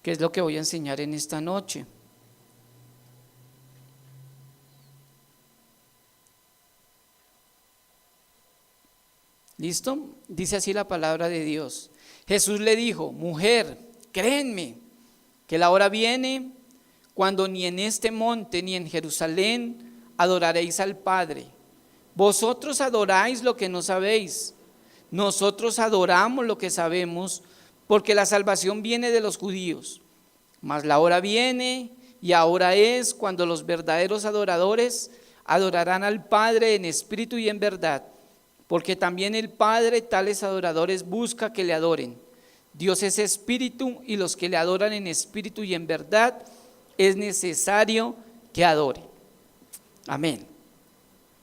que es lo que voy a enseñar en esta noche. ¿Listo? Dice así la palabra de Dios. Jesús le dijo: mujer, créenme que la hora viene cuando ni en este monte ni en Jerusalén adoraréis al Padre. Vosotros adoráis lo que no sabéis, nosotros adoramos lo que sabemos, porque la salvación viene de los judíos. Mas la hora viene y ahora es cuando los verdaderos adoradores adorarán al Padre en espíritu y en verdad, porque también el Padre tales adoradores busca que le adoren. Dios es espíritu, y los que le adoran en espíritu y en verdad es necesario que adoren. Amén.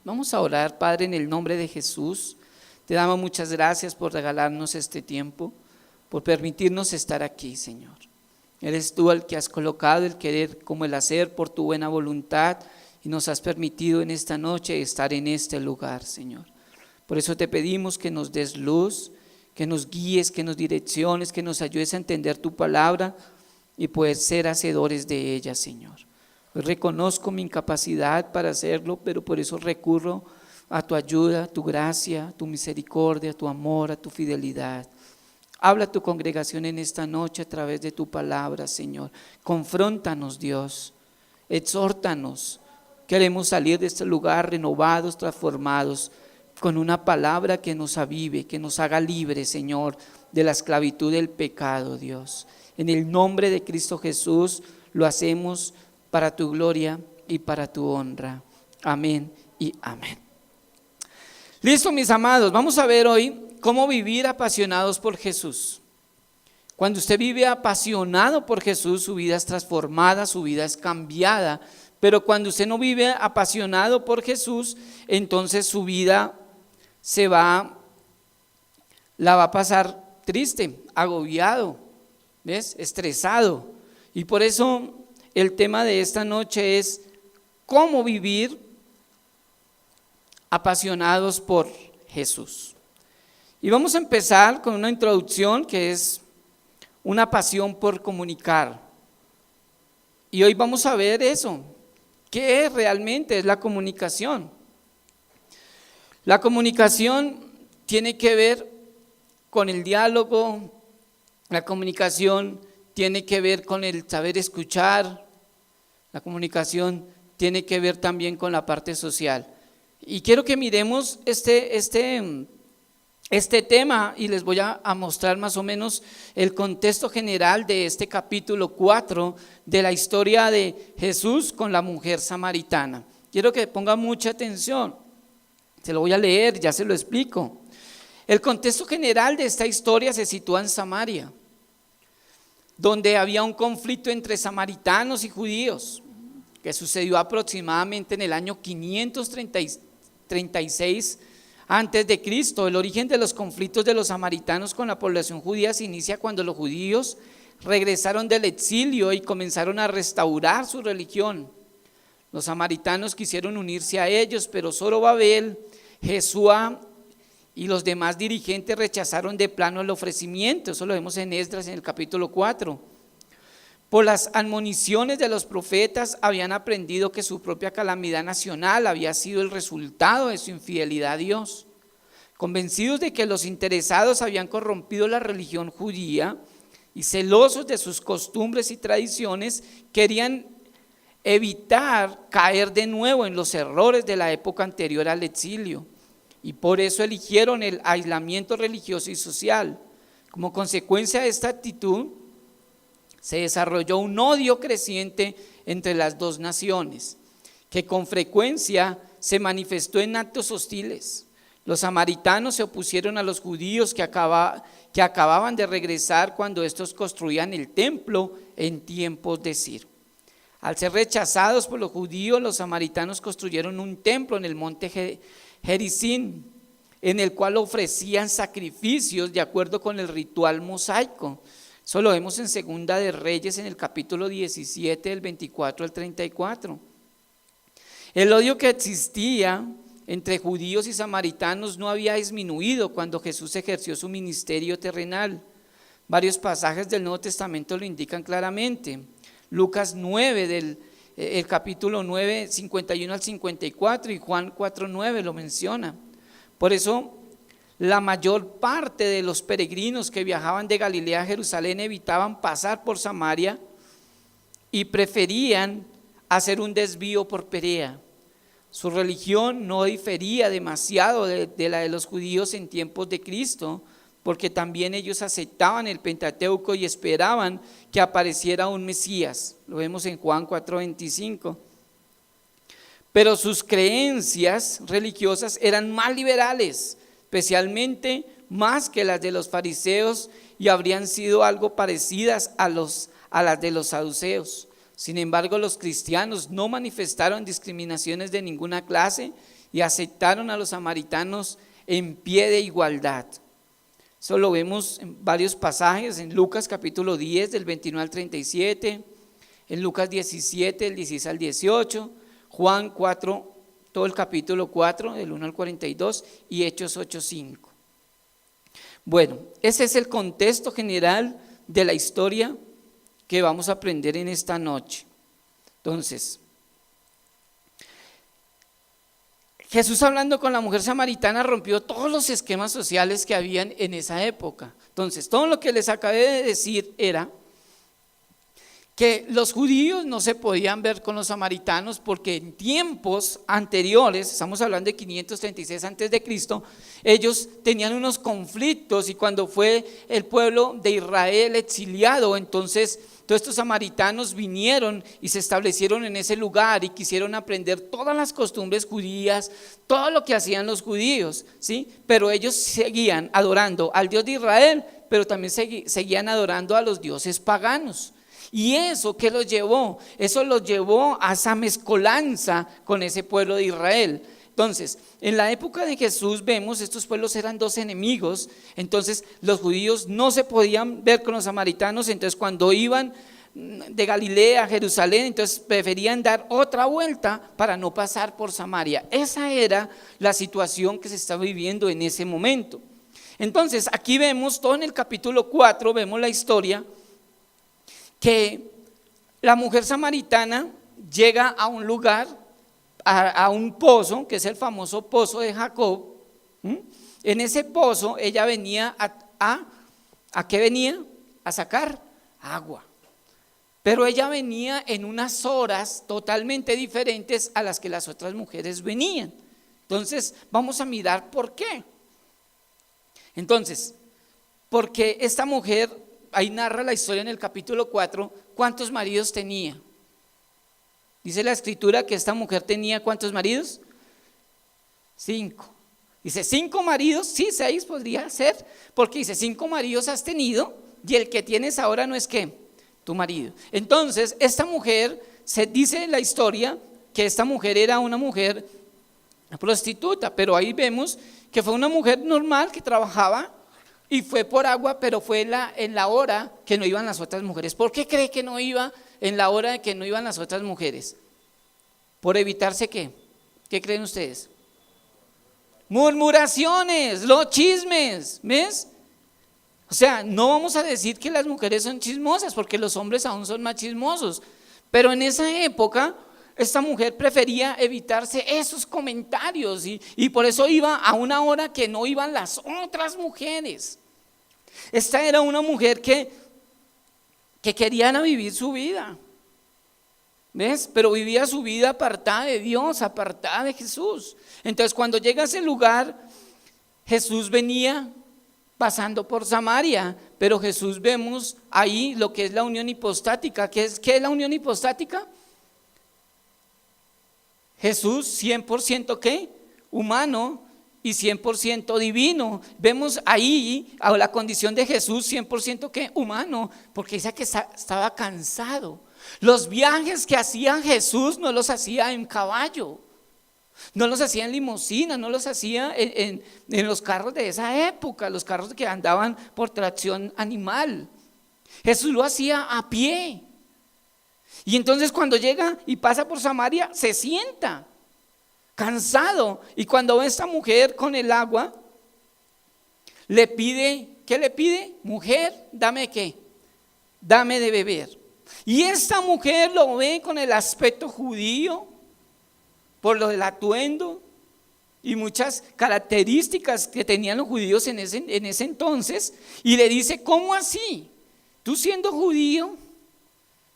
Vamos a orar. Padre, en el nombre de Jesús, te damos muchas gracias por regalarnos este tiempo, por permitirnos estar aquí, Señor. Eres tú el que has colocado el querer como el hacer por tu buena voluntad, y nos has permitido en esta noche estar en este lugar, Señor. Por eso te pedimos que nos des luz, que nos guíes, que nos direcciones, que nos ayudes a entender tu palabra y poder ser hacedores de ella, Señor. Hoy reconozco mi incapacidad para hacerlo, pero por eso recurro a tu ayuda, a tu gracia, a tu misericordia, a tu amor, a tu fidelidad. Habla a tu congregación en esta noche a través de tu palabra, Señor. Confróntanos, Dios, exhórtanos. Queremos salir de este lugar renovados, transformados, con una palabra que nos avive, que nos haga libres, Señor, de la esclavitud del pecado, Dios. En el nombre de Cristo Jesús lo hacemos para tu gloria y para tu honra. Amén y amén. Listo, mis amados, vamos a ver hoy cómo vivir apasionados por Jesús. Cuando usted vive apasionado por Jesús, su vida es transformada, su vida es cambiada. Pero cuando usted no vive apasionado por Jesús, entonces su vida la va a pasar triste, agobiado, ¿ves? Estresado. Y por eso el tema de esta noche es cómo vivir apasionados por Jesús. Y vamos a empezar con una introducción que es una pasión por comunicar. Y hoy vamos a ver eso. ¿Qué realmente es la comunicación? La comunicación tiene que ver con el diálogo, la comunicación tiene que ver con el saber escuchar, la comunicación tiene que ver también con la parte social. Y quiero que miremos este tema, y les voy a mostrar más o menos el contexto general de este capítulo 4 de la historia de Jesús con la mujer samaritana. Quiero que pongan mucha atención, se lo voy a leer, ya se lo explico. El contexto general de esta historia se sitúa en Samaria, donde había un conflicto entre samaritanos y judíos, que sucedió aproximadamente en el año 536 antes de Cristo. El origen de los conflictos de los samaritanos con la población judía se inicia cuando los judíos regresaron del exilio y comenzaron a restaurar su religión. Los samaritanos quisieron unirse a ellos, pero Zorobabel, Jesúa y los demás dirigentes rechazaron de plano el ofrecimiento. Eso lo vemos en Esdras en el capítulo 4. Por las admoniciones de los profetas habían aprendido que su propia calamidad nacional había sido el resultado de su infidelidad a Dios. Convencidos de que los interesados habían corrompido la religión judía y celosos de sus costumbres y tradiciones, querían evitar caer de nuevo en los errores de la época anterior al exilio, y por eso eligieron el aislamiento religioso y social. Como consecuencia de esta actitud, se desarrolló un odio creciente entre las dos naciones, que con frecuencia se manifestó en actos hostiles. Los samaritanos se opusieron a los judíos que acababan de regresar cuando estos construían el templo en tiempos de Ciro. Al ser rechazados por los judíos, los samaritanos construyeron un templo en el monte Gerizim, en el cual ofrecían sacrificios de acuerdo con el ritual mosaico. Eso lo vemos en Segunda de Reyes, en el capítulo 17, del 24 al 34. El odio que existía entre judíos y samaritanos no había disminuido cuando Jesús ejerció su ministerio terrenal. Varios pasajes del Nuevo Testamento lo indican claramente. Lucas 9, el capítulo 9, 51 al 54, y Juan 4, 9 lo menciona. Por eso la mayor parte de los peregrinos que viajaban de Galilea a Jerusalén evitaban pasar por Samaria y preferían hacer un desvío por Perea. Su religión no difería demasiado de la de los judíos en tiempos de Cristo, porque también ellos aceptaban el Pentateuco y esperaban que apareciera un Mesías. Lo vemos en Juan 4:25. Pero sus creencias religiosas eran más liberales, especialmente más que las de los fariseos, y habrían sido algo parecidas a las de los saduceos. Sin embargo, los cristianos no manifestaron discriminaciones de ninguna clase y aceptaron a los samaritanos en pie de igualdad. Eso lo vemos en varios pasajes, en Lucas capítulo 10 del 29 al 37, en Lucas 17 del 16 al 18, Juan 4, todo el capítulo 4 del 1 al 42 y Hechos 8:5. Bueno, ese es el contexto general de la historia que vamos a aprender en esta noche. Entonces, Jesús, hablando con la mujer samaritana, rompió todos los esquemas sociales que habían en esa época. Entonces, todo lo que les acabé de decir era que los judíos no se podían ver con los samaritanos, porque en tiempos anteriores, estamos hablando de 536 antes de Cristo, ellos tenían unos conflictos, y cuando fue el pueblo de Israel exiliado, entonces todos estos samaritanos vinieron y se establecieron en ese lugar y quisieron aprender todas las costumbres judías, todo lo que hacían los judíos, ¿sí? Pero ellos seguían adorando al Dios de Israel, pero también seguían adorando a los dioses paganos. ¿Y eso qué los llevó? Eso los llevó a esa mezcolanza con ese pueblo de Israel. Entonces, en la época de Jesús vemos, estos pueblos eran dos enemigos. Entonces los judíos no se podían ver con los samaritanos. Entonces cuando iban de Galilea a Jerusalén, entonces preferían dar otra vuelta para no pasar por Samaria. Esa era la situación que se estaba viviendo en ese momento. Entonces aquí vemos, todo en el capítulo 4, vemos la historia que la mujer samaritana llega a un lugar, a un pozo, que es el famoso pozo de Jacob. En ese pozo ella venía ¿a qué venía? A sacar agua. Pero ella venía en unas horas totalmente diferentes a las que las otras mujeres venían. Entonces vamos a mirar por qué. Entonces, porque esta mujer, ahí narra la historia en el capítulo 4, ¿cuántos maridos tenía? Dice la escritura que esta mujer tenía ¿cuántos maridos? 5. Dice 5 maridos, sí, 6 podría ser, porque dice 5 maridos has tenido y el que tienes ahora no es ¿qué? Tu marido. Entonces esta mujer, se dice en la historia que esta mujer era una mujer prostituta, pero ahí vemos que fue una mujer normal que trabajaba y fue por agua, pero fue en la hora que no iban las otras mujeres. ¿Por qué cree que no iba en la hora que no iban las otras mujeres? ¿Por evitarse qué? ¿Qué creen ustedes? Murmuraciones, los chismes, ¿ves? O sea, no vamos a decir que las mujeres son chismosas, porque los hombres aún son más chismosos, pero en esa época esta mujer prefería evitarse esos comentarios y por eso iba a una hora que no iban las otras mujeres. Esta era una mujer que quería vivir su vida, ¿ves? Pero vivía su vida apartada de Dios, apartada de Jesús. Entonces cuando llega a ese lugar, Jesús venía pasando por Samaria, pero Jesús vemos ahí lo que es la unión hipostática. ¿Qué es la unión hipostática? Jesús 100% ¿qué? Humano y 100% divino. Vemos ahí a la condición de Jesús 100% ¿qué? Humano, porque dice que estaba cansado. Los viajes que hacía Jesús no los hacía en caballo, no los hacía en limusina, no los hacía en los carros de esa época, los carros que andaban por tracción animal. Jesús lo hacía a pie. Y entonces cuando llega y pasa por Samaria, se sienta cansado, y cuando ve a esta mujer con el agua, le pide ¿qué le pide? Mujer, ¿dame qué? Dame de beber. Y esta mujer lo ve con el aspecto judío, por lo del atuendo y muchas características que tenían los judíos en ese entonces, y le dice, ¿cómo así? Tú siendo judío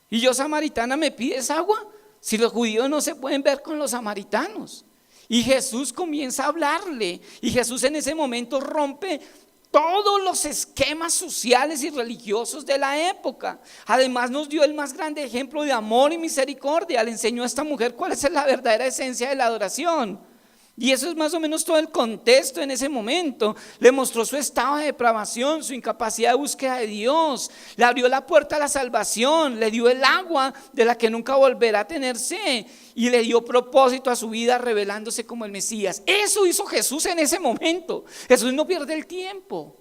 y yo samaritana me pides agua, si los judíos no se pueden ver con los samaritanos. Y Jesús comienza a hablarle, y Jesús en ese momento rompe todos los esquemas sociales y religiosos de la época. Además nos dio el más grande ejemplo de amor y misericordia. Le enseñó a esta mujer cuál es la verdadera esencia de la adoración. Y eso es más o menos todo el contexto en ese momento. Le mostró su estado de depravación, su incapacidad de búsqueda de Dios. Le abrió la puerta a la salvación. Le dio el agua de la que nunca volverá a tener sed. Y le dio propósito a su vida, revelándose como el Mesías. Eso hizo Jesús en ese momento. Jesús no pierde el tiempo.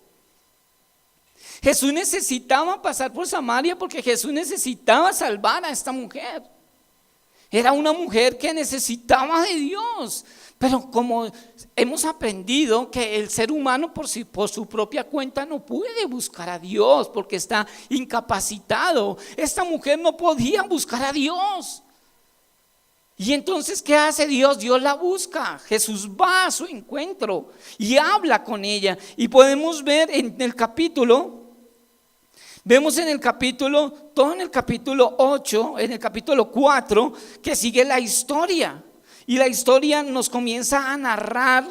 Jesús necesitaba pasar por Samaria porque Jesús necesitaba salvar a esta mujer. Era una mujer que necesitaba de Dios. Pero como hemos aprendido que el ser humano por su propia cuenta no puede buscar a Dios porque está incapacitado, esta mujer no podía buscar a Dios. Y entonces, ¿qué hace Dios? Dios la busca. Jesús va a su encuentro y habla con ella. Y podemos ver en el capítulo, vemos en el capítulo, todo en el capítulo 8, en el capítulo 4, que sigue la historia. Y la historia nos comienza a narrar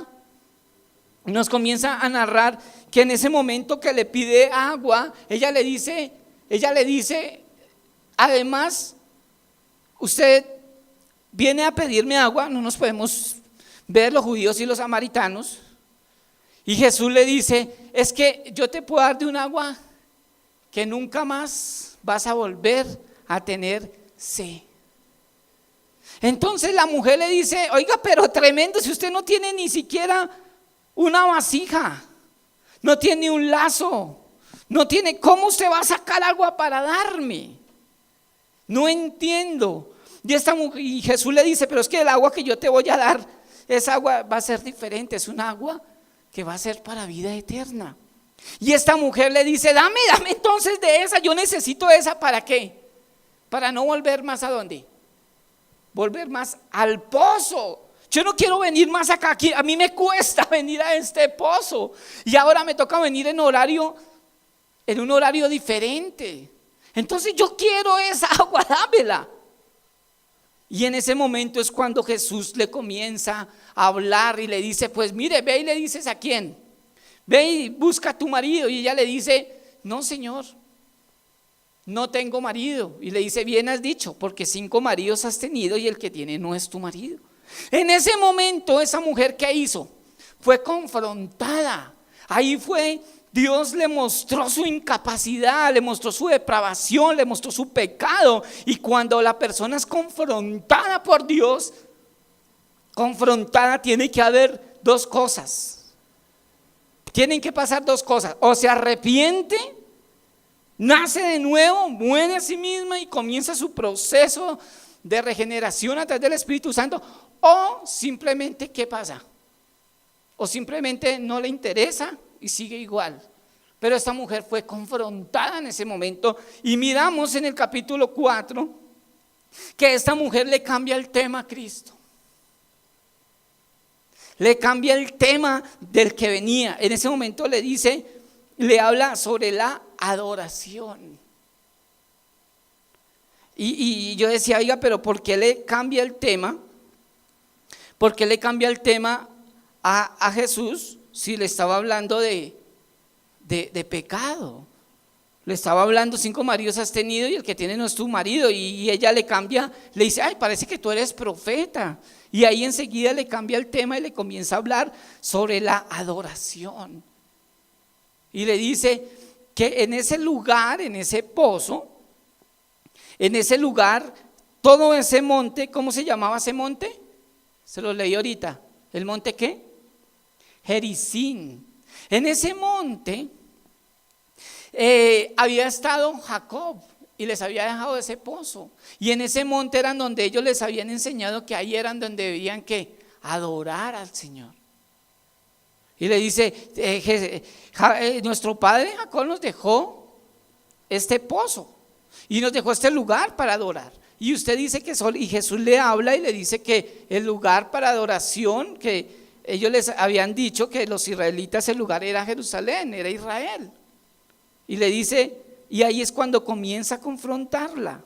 que en ese momento que le pide agua, ella le dice, además, usted viene a pedirme agua, no nos podemos ver los judíos y los samaritanos. Y Jesús le dice, es que yo te puedo dar de un agua que nunca más vas a volver a tener sed. Entonces la mujer le dice, oiga, pero tremendo, si usted no tiene ni siquiera una vasija, no tiene un lazo, no tiene, ¿cómo usted va a sacar agua para darme? No entiendo. Y Jesús le dice, pero es que el agua que yo te voy a dar, esa agua va a ser diferente, es un agua que va a ser para vida eterna. Y esta mujer le dice, dame entonces de esa, yo necesito esa, ¿para qué? Para no volver más a dónde. Volver más al pozo. Yo no quiero venir más acá, aquí, a mí me cuesta venir a este pozo. Y ahora me toca venir en un horario diferente. Entonces yo quiero esa agua, dámela. Y en ese momento es cuando Jesús le comienza a hablar y le dice, pues mire, ve y le dices a quién. Ve y busca a tu marido. Y ella le dice, no, Señor, no tengo marido. Y le dice, bien has dicho, porque 5 maridos has tenido y el que tiene no es tu marido. En ese momento esa mujer, ¿qué hizo? Fue confrontada. Ahí fue, Dios le mostró su incapacidad, le mostró su depravación, le mostró su pecado. Y cuando la persona es confrontada por Dios, confrontada, tiene que haber 2 cosas. Tienen que pasar 2 cosas. O se arrepiente, nace de nuevo, muere a sí misma y comienza su proceso de regeneración a través del Espíritu Santo, o simplemente, ¿qué pasa? O simplemente no le interesa y sigue igual. Pero esta mujer fue confrontada en ese momento y miramos en el capítulo 4 que esta mujer le cambia el tema a Cristo. Le cambia el tema del que venía. En ese momento le habla sobre la adoración. Y yo decía, oiga, pero ¿por qué le cambia el tema? ¿Por qué le cambia el tema a Jesús si le estaba hablando de pecado? Le estaba hablando, 5 maridos has tenido y el que tiene no es tu marido. Y ella le cambia, le dice, ay, parece que tú eres profeta. Y ahí enseguida le cambia el tema y le comienza a hablar sobre la adoración. Y le dice que en ese lugar, en ese pozo, en ese lugar, todo ese monte, ¿cómo se llamaba ese monte? Se lo leí ahorita. ¿El monte qué? Gerizim. En ese monte había estado Jacob y les había dejado ese pozo. Y en ese monte eran donde ellos les habían enseñado que ahí eran donde debían que adorar al Señor. Y le dice, nuestro padre Jacob nos dejó este pozo y nos dejó este lugar para adorar. Y usted dice que y Jesús le habla y le dice que el lugar para adoración, que ellos les habían dicho que los israelitas el lugar era Jerusalén, era Israel. Y le dice, y ahí es cuando comienza a confrontarla.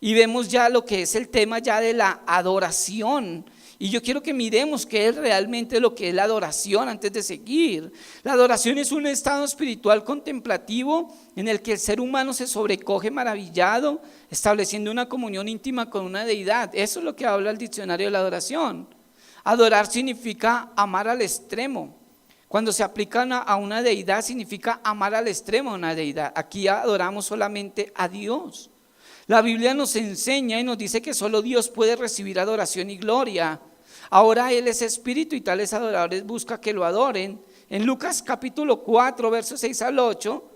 Y vemos ya lo que es el tema ya de la adoración. Y yo quiero que miremos qué es realmente lo que es la adoración antes de seguir. La adoración es un estado espiritual contemplativo en el que el ser humano se sobrecoge maravillado, estableciendo una comunión íntima con una deidad. Eso es lo que habla el diccionario de la adoración. Adorar significa amar al extremo. Cuando se aplica a una deidad significa amar al extremo a una deidad. Aquí adoramos solamente a Dios. La Biblia nos enseña y nos dice que solo Dios puede recibir adoración y gloria. Ahora Él es espíritu y tales adoradores busca que lo adoren. En Lucas capítulo 4, versos 6 al 8,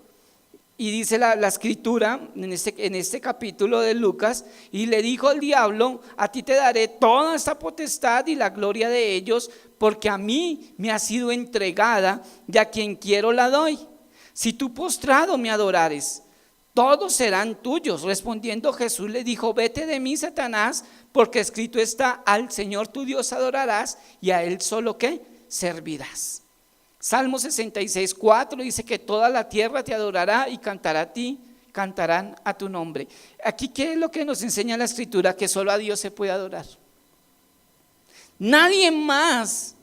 y dice la escritura en este capítulo de Lucas, y le dijo el diablo, a ti te daré toda esta potestad y la gloria de ellos, porque a mí me ha sido entregada y a quien quiero la doy. Si tú postrado me adorares, todos serán tuyos. Respondiendo Jesús le dijo, vete de mí, Satanás, porque escrito está, al Señor tu Dios adorarás y a Él solo ¿qué? Servirás. Salmo 66, 4 dice que toda la tierra te adorará y cantará a ti, cantarán a tu nombre. Aquí, ¿qué es lo que nos enseña la escritura? Que solo a Dios se puede adorar. Nadie más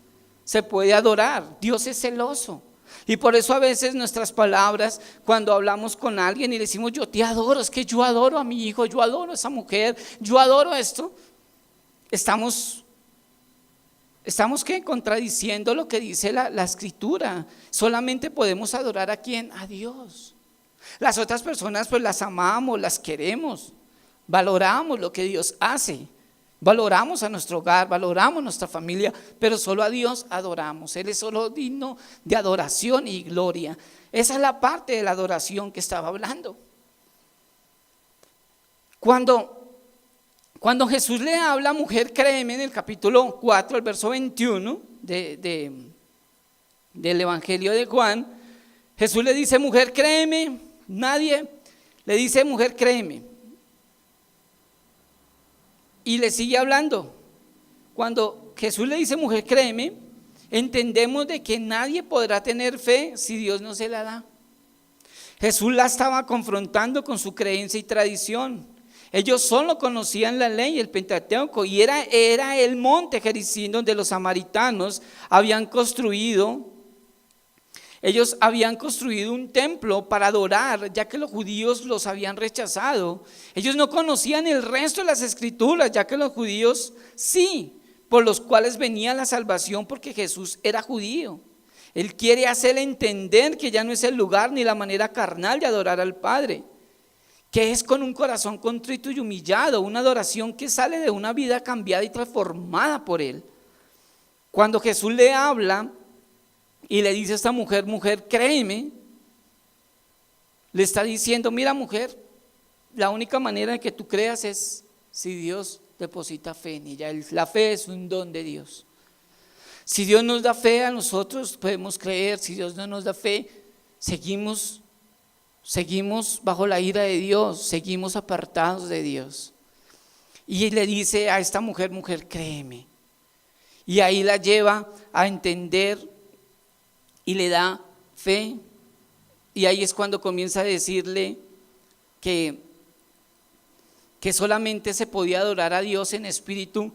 se puede adorar. Dios es celoso. Y por eso a veces nuestras palabras, cuando hablamos con alguien y le decimos yo te adoro, es que yo adoro a mi hijo, yo adoro a esa mujer, yo adoro esto, estamos ¿qué? Contradiciendo lo que dice la escritura. Solamente podemos adorar a ¿quién? A Dios. Las otras personas pues las amamos, las queremos, valoramos lo que Dios hace. Valoramos a nuestro hogar, valoramos nuestra familia, pero solo a Dios adoramos. Él es solo digno de adoración y gloria. Esa es la parte de la adoración que estaba hablando. Cuando Jesús le habla, mujer, créeme, en el capítulo 4, el verso 21 del Evangelio de Juan, Jesús le dice, mujer, créeme. Nadie le dice, mujer, créeme. Y le sigue hablando. Cuando Jesús le dice, mujer, créeme, entendemos de que nadie podrá tener fe si Dios no se la da. Jesús la estaba confrontando con su creencia y tradición. Ellos solo conocían la ley, el Pentateuco, y era el monte Gerizim donde los samaritanos habían construido. Ellos habían construido un templo para adorar, ya que los judíos los habían rechazado. Ellos no conocían el resto de las escrituras, ya que los judíos sí, por los cuales venía la salvación, porque Jesús era judío. Él quiere hacerle entender que ya no es el lugar ni la manera carnal de adorar al Padre, que es con un corazón contrito y humillado, una adoración que sale de una vida cambiada y transformada por Él. Cuando Jesús le habla y le dice a esta mujer, mujer, créeme, le está diciendo, mira mujer, la única manera de que tú creas es si Dios deposita fe en ella. La fe es un don de Dios. Si Dios nos da fe a nosotros, podemos creer. Si Dios no nos da fe, seguimos bajo la ira de Dios, seguimos apartados de Dios. Y le dice a esta mujer, mujer, créeme. Y ahí la lleva a entender y le da fe, y ahí es cuando comienza a decirle que solamente se podía adorar a Dios en espíritu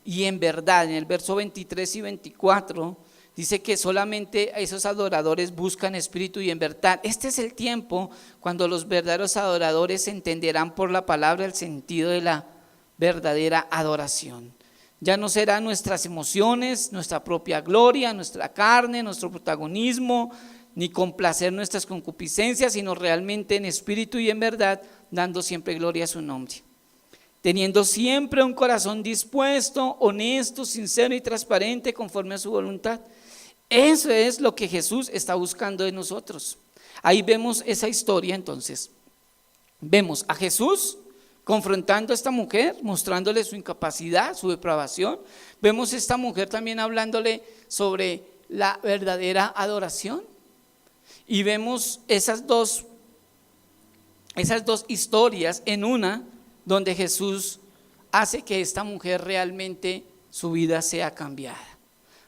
y en verdad. En el verso 23 y 24 dice que solamente esos adoradores buscan espíritu y en verdad. Este es el tiempo cuando los verdaderos adoradores entenderán por la palabra el sentido de la verdadera adoración. Ya no serán nuestras emociones, nuestra propia gloria, nuestra carne, nuestro protagonismo, ni complacer nuestras concupiscencias, sino realmente en espíritu y en verdad, dando siempre gloria a su nombre. Teniendo siempre un corazón dispuesto, honesto, sincero y transparente conforme a su voluntad. Eso es lo que Jesús está buscando de nosotros. Ahí vemos esa historia entonces. Vemos a Jesús confrontando a esta mujer, mostrándole su incapacidad, su depravación. Vemos a esta mujer también hablándole sobre la verdadera adoración. Y vemos esas dos historias en una donde Jesús hace que esta mujer realmente su vida sea cambiada.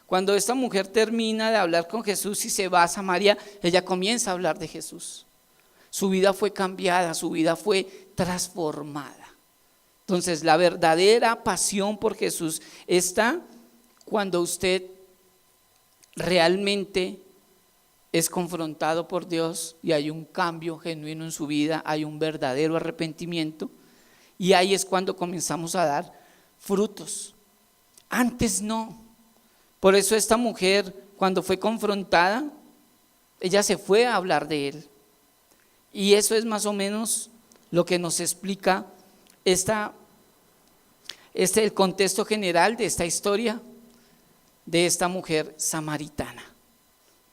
Cuando esta mujer termina de hablar con Jesús y se va a Samaria, ella comienza a hablar de Jesús. Su vida fue cambiada, su vida fue transformada. Entonces, la verdadera pasión por Jesús está cuando usted realmente es confrontado por Dios y hay un cambio genuino en su vida, hay un verdadero arrepentimiento, y ahí es cuando comenzamos a dar frutos. Antes no. Por eso esta mujer, cuando fue confrontada, ella se fue a hablar de él. Y eso es más o menos lo que nos explica el contexto general de esta historia de esta mujer samaritana.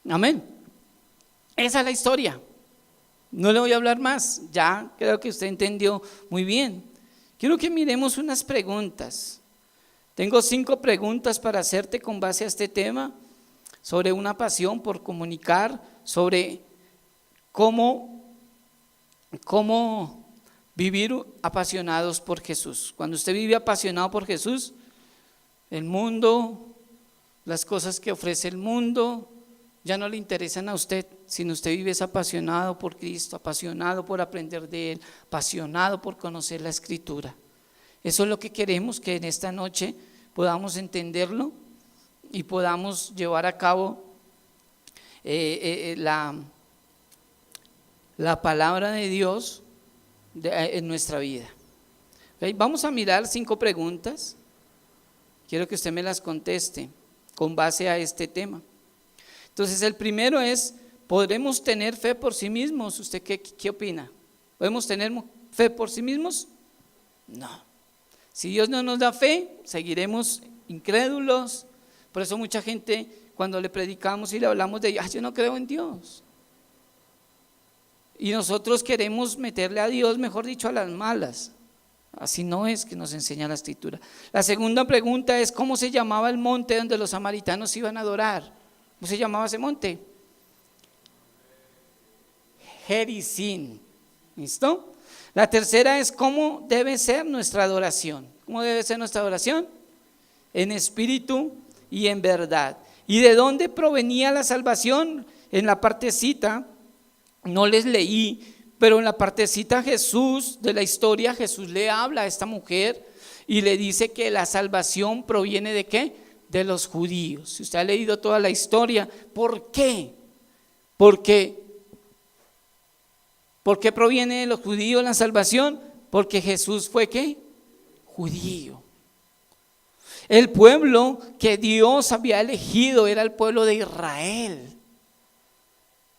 Amén. Esa es la historia. No le voy a hablar más, ya creo que usted entendió muy bien. Quiero que miremos unas preguntas. Tengo 5 preguntas para hacerte con base a este tema, sobre una pasión por comunicar, sobre cómo vivir apasionados por Jesús. Cuando usted vive apasionado por Jesús, el mundo, las cosas que ofrece el mundo, ya no le interesan a usted, sino usted vive apasionado por Cristo, apasionado por aprender de Él, apasionado por conocer la Escritura. Eso es lo que queremos, que en esta noche podamos entenderlo y podamos llevar a cabo la palabra de Dios en nuestra vida. ¿Okay? Vamos a mirar 5 preguntas. Quiero que usted me las conteste con base a este tema. Entonces, el primero es: ¿podremos tener fe por sí mismos? ¿Usted qué opina? ¿Podemos tener fe por sí mismos? No. Si Dios no nos da fe, seguiremos incrédulos. Por eso mucha gente, cuando le predicamos y le hablamos de yo no creo en Dios, y nosotros queremos meterle a Dios, mejor dicho, a las malas. Así no es que nos enseña la Escritura. La segunda pregunta es: ¿cómo se llamaba el monte donde los samaritanos iban a adorar? ¿Cómo se llamaba ese monte? Gerizim. ¿Listo? La tercera es: ¿cómo debe ser nuestra adoración? ¿Cómo debe ser nuestra adoración? En espíritu y en verdad. ¿Y de dónde provenía la salvación? En la partecita, no les leí, pero en la partecita Jesús, de la historia, Jesús le habla a esta mujer y le dice que la salvación proviene ¿de qué? De los judíos. Si usted ha leído toda la historia, ¿por qué? ¿Por qué proviene de los judíos la salvación? Porque Jesús fue ¿qué? Judío. El pueblo que Dios había elegido era el pueblo de Israel.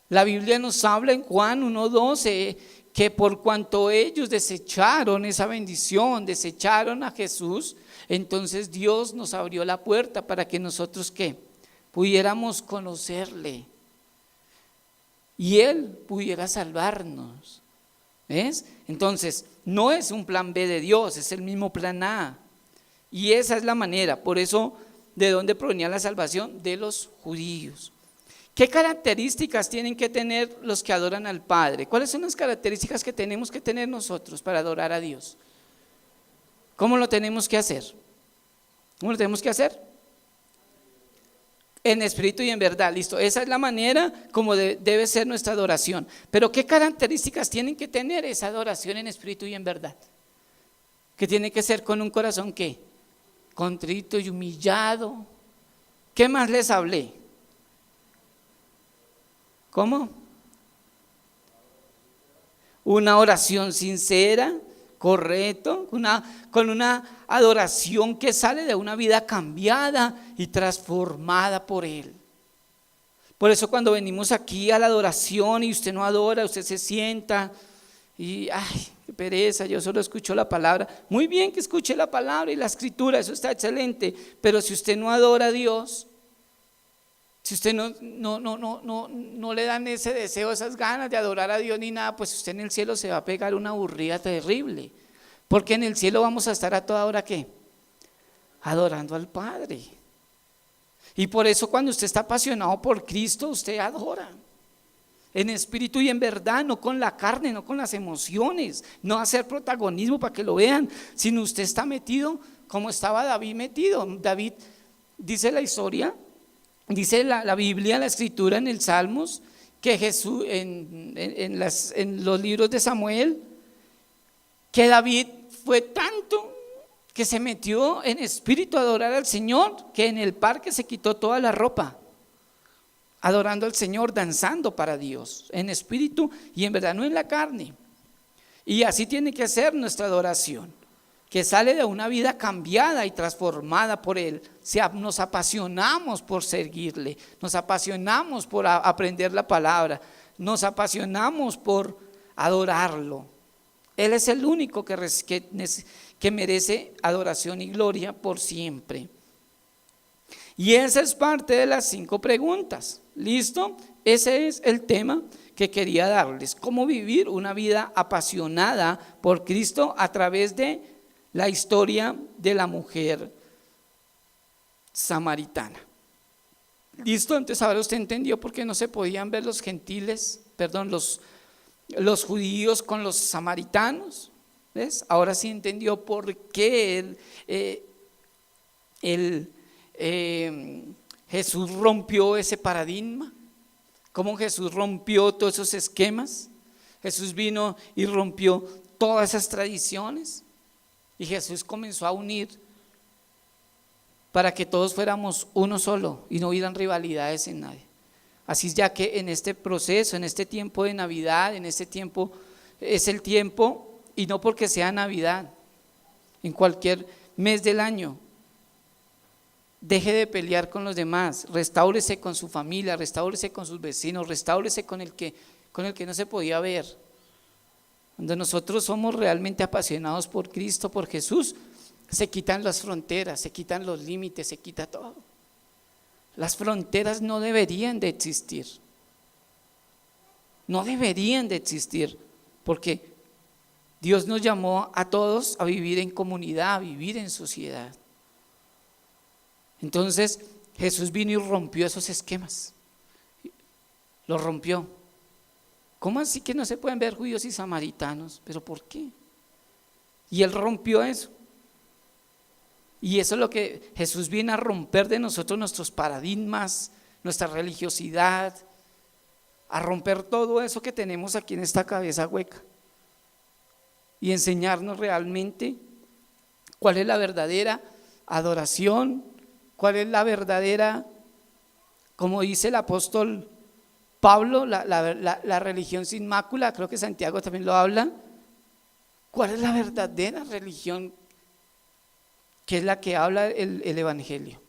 La Biblia nos habla en Juan 1:12 que por cuanto ellos desecharon esa bendición, desecharon a Jesús, entonces Dios nos abrió la puerta para que nosotros ¿qué? Pudiéramos conocerle y Él pudiera salvarnos. ¿Ves? Entonces no es un plan B de Dios, es el mismo plan A. Y esa es la manera. Por eso, ¿de dónde provenía la salvación? De los judíos. ¿Qué características tienen que tener los que adoran al Padre? ¿Cuáles son las características que tenemos que tener nosotros para adorar a Dios? ¿Cómo lo tenemos que hacer? ¿Cómo lo tenemos que hacer? En espíritu y en verdad. Listo, esa es la manera como debe ser nuestra adoración. Pero ¿qué características tienen que tener esa adoración en espíritu y en verdad? Que tiene que ser con un corazón ¿qué? Contrito y humillado. ¿Qué más les hablé? ¿Cómo? Una oración sincera, correcto, con una adoración que sale de una vida cambiada y transformada por Él. Por eso cuando venimos aquí a la adoración y usted no adora, usted se sienta y ay, qué pereza, yo solo escucho la palabra. Muy bien que escuche la palabra y la escritura, eso está excelente, pero si usted no adora a Dios, si usted no le dan ese deseo, esas ganas de adorar a Dios ni nada, pues usted en el cielo se va a pegar una aburrida terrible, porque en el cielo vamos a estar a toda hora ¿qué? Adorando al Padre. Y por eso cuando usted está apasionado por Cristo, usted adora. En espíritu y en verdad, no con la carne, no con las emociones, no hacer protagonismo para que lo vean, sino usted está metido como estaba David metido. David, dice la historia, dice la Biblia, la escritura en el Salmos, que Jesús, en los libros de Samuel, que David fue tanto que se metió en espíritu a adorar al Señor, que en el parque se quitó toda la ropa, adorando al Señor, danzando para Dios, en espíritu y en verdad, no en la carne. Y así tiene que ser nuestra adoración, que sale de una vida cambiada y transformada por Él. Nos apasionamos por seguirle, nos apasionamos por aprender la palabra, nos apasionamos por adorarlo. Él es el único que merece adoración y gloria por siempre. Y esa es parte de las 5 preguntas. ¿Listo? Ese es el tema que quería darles. Cómo vivir una vida apasionada por Cristo a través de la historia de la mujer samaritana. ¿Listo? Entonces ahora usted entendió por qué no se podían ver los gentiles, perdón, los judíos con los samaritanos. ¿Ves? Ahora sí entendió por qué Jesús rompió ese paradigma, cómo Jesús rompió todos esos esquemas. Jesús vino y rompió todas esas tradiciones y Jesús comenzó a unir para que todos fuéramos uno solo y no hubieran rivalidades en nadie. Así es, ya que en este proceso, en este tiempo de Navidad, en este tiempo es el tiempo, y no porque sea Navidad, en cualquier mes del año, deje de pelear con los demás, restáurese con su familia, restáurese con sus vecinos, restáurese con el que no se podía ver. Cuando nosotros somos realmente apasionados por Cristo, por Jesús, se quitan las fronteras, se quitan los límites, se quita todo. Las fronteras no deberían de existir. No deberían de existir, porque Dios nos llamó a todos a vivir en comunidad, a vivir en sociedad. Entonces Jesús vino y rompió esos esquemas. Los rompió. ¿Cómo así que no se pueden ver judíos y samaritanos? ¿Pero por qué? Y Él rompió eso. Y eso es lo que Jesús viene a romper de nosotros, nuestros paradigmas, nuestra religiosidad, a romper todo eso que tenemos aquí en esta cabeza hueca y enseñarnos realmente cuál es la verdadera adoración, cuál es la verdadera, como dice el apóstol Pablo, la religión sin mácula. Creo que Santiago también lo habla. ¿Cuál es la verdadera religión? Que es la que habla el Evangelio.